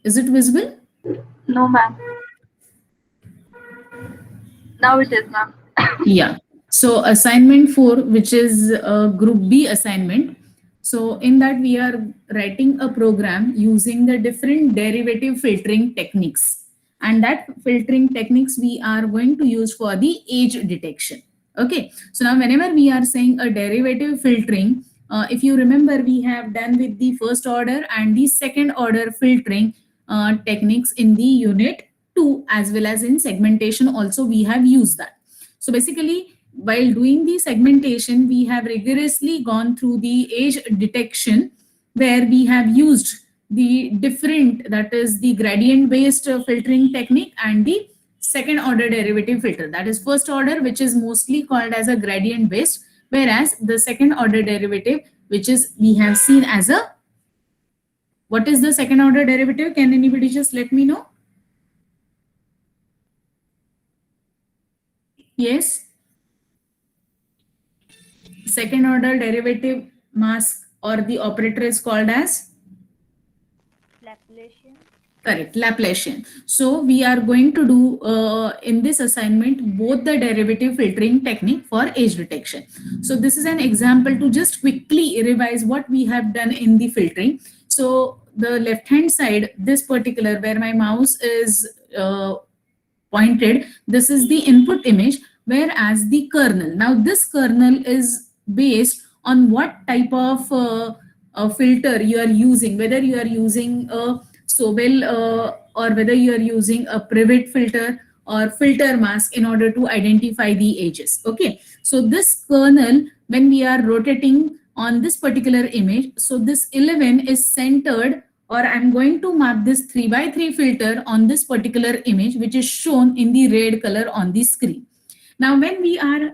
Is it visible? No, ma'am. Now it is, ma'am. Yeah. So assignment 4, which is group B assignment. So in that we are writing a program using the different derivative filtering techniques. And that filtering techniques we are going to use for the age detection. Okay. So now whenever we are saying a derivative filtering, if you remember, we have done with the first order and the second order filtering techniques in the unit 2, as well as in segmentation also we have used that. So basically, while doing the segmentation, we have rigorously gone through the age detection, where we have used the different, that is the gradient based filtering technique, and the second order derivative filter, that is first order, which is mostly called as a gradient based, whereas the second order derivative, which is we have seen as a, what is the second order derivative? Can anybody just let me know? Yes. Second order derivative mask or the operator is called as? Laplacian. Correct, Laplacian. So we are going to do in this assignment both the derivative filtering technique for age detection. So this is an example to just quickly revise what we have done in the filtering. So the left hand side, this particular where my mouse is pointed, this is the input image, whereas the kernel, now this kernel is based on what type of filter you are using, whether you are using a Sobel or whether you are using a Privet filter or filter mask in order to identify the ages. Okay, so this kernel, when we are rotating on this particular image, so this 11 is centered, or I'm going to mark this 3x3 filter on this particular image, which is shown in the red color on the screen. Now, when we are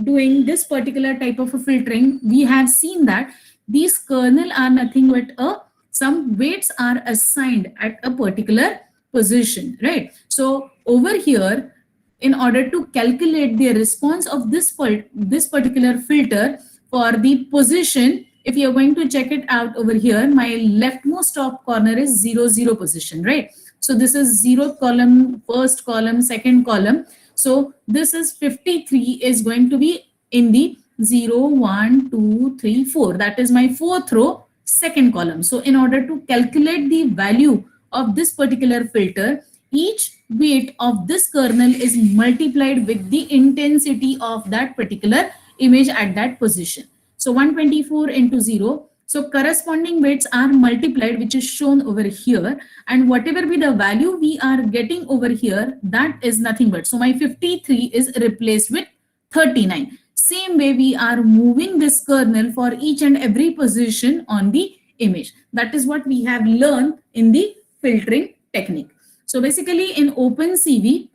doing this particular type of a filtering, we have seen that these kernel are nothing but some weights are assigned at a particular position, right? So over here, in order to calculate the response of this particular filter for the position, if you're going to check it out over here, my leftmost top corner is 0, 0 position, right? So this is 0th column, first column, second column. So this is 53 is going to be in the 0, 1, 2, 3, 4. That is my fourth row, second column. So in order to calculate the value of this particular filter, each weight of this kernel is multiplied with the intensity of that particular image at that position. So 124 into 0. So corresponding weights are multiplied, which is shown over here. And whatever be the value we are getting over here, that is nothing but. So my 53 is replaced with 39. Same way we are moving this kernel for each and every position on the image. That is what we have learned in the filtering technique. So basically in OpenCV,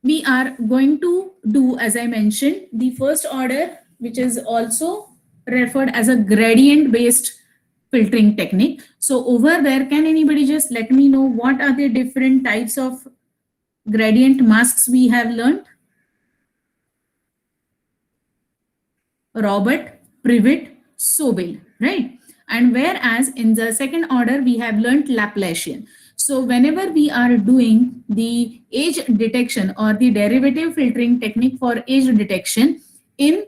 we are going to do, as I mentioned, the first order, which is also referred as a gradient based filtering technique. So over there, can anybody just let me know what are the different types of gradient masks we have learned? Robert, Privet, Sobel, right? And whereas in the second order, we have learned Laplacian. So whenever we are doing the age detection or the derivative filtering technique for age detection, in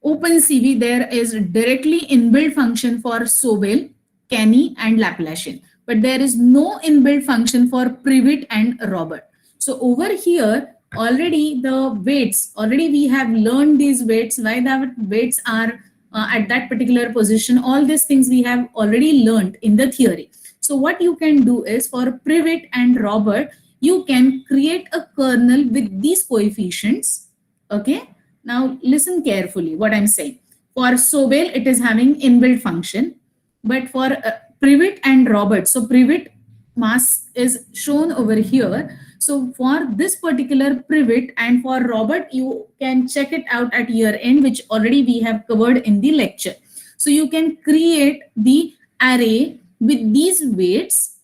OpenCV, there is directly inbuilt function for Sobel, Canny, and Laplacian, but there is no inbuilt function for Privet and Robert. So over here, already the weights, already we have learned these weights, why the weights are at that particular position. All these things we have already learned in the theory. So what you can do is for Privet and Robert, you can create a kernel with these coefficients. Okay. Now listen carefully what I'm saying. For Sobel, it is having inbuilt function, but for Privet and Robert, so Privet mask is shown over here. So for this particular Privet and for Robert, you can check it out at year end, which already we have covered in the lecture. So you can create the array with these weights.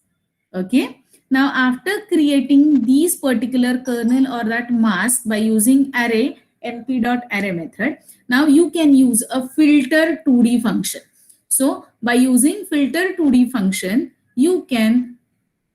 Okay. Now after creating these particular kernel or that mask by using array, np.array method, now you can use a filter 2D function. So by using filter 2D function, you can,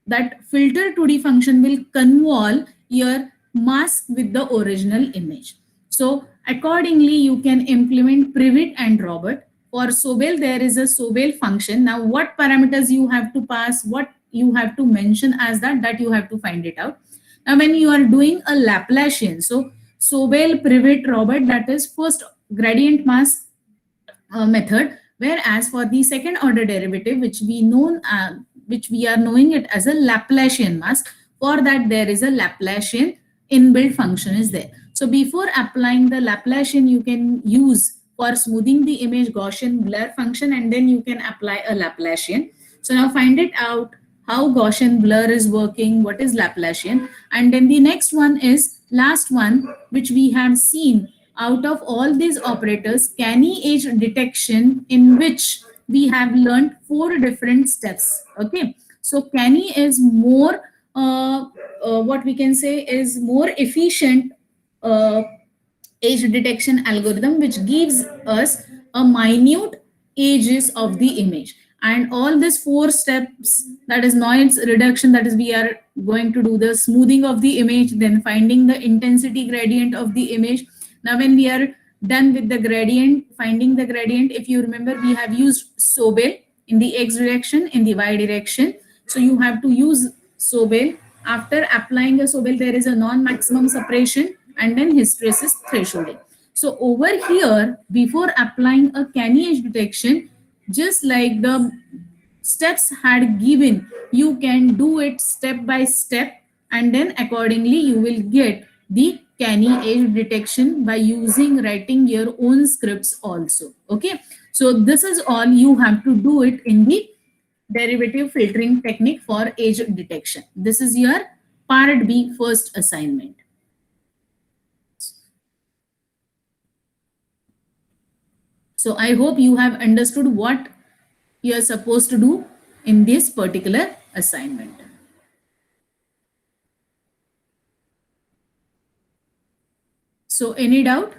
that filter 2D function will convolve your mask with the original image. So accordingly, you can implement Privet and Robert. For Sobel, there is a Sobel function. Now, what parameters you have to pass, what you have to mention as that you have to find it out. Now, when you are doing a Laplacian, so Sobel, Privet, Robert, that is first gradient mask method, whereas for the second order derivative, which we are knowing it as a Laplacian mask, for that there is a Laplacian inbuilt function is there. So before applying the Laplacian, you can use for smoothing the image Gaussian blur function, and then you can apply a Laplacian. So now find it out how Gaussian blur is working, what is Laplacian, and then the next one is last one, which we have seen out of all these operators, canny edge detection, in which we have learned 4 different steps. Okay, so canny is more what we can say is more efficient edge detection algorithm, which gives us a minute edges of the image. And all these 4 steps, that is noise reduction, that is we are going to do the smoothing of the image, then finding the intensity gradient of the image. Now when we are done with the gradient, finding the gradient, if you remember, we have used Sobel in the x direction, in the y direction. So you have to use Sobel. After applying a Sobel, there is a non-maximum separation, and then hysteresis thresholding. So over here, before applying a canny edge detection, just like the steps had given, you can do it step by step, and then accordingly you will get the canny edge detection by writing your own scripts also. Okay, so this is all you have to do it in the derivative filtering technique for edge detection. This is your part B first assignment. So I hope you have understood what you are supposed to do in this particular assignment. So any doubt?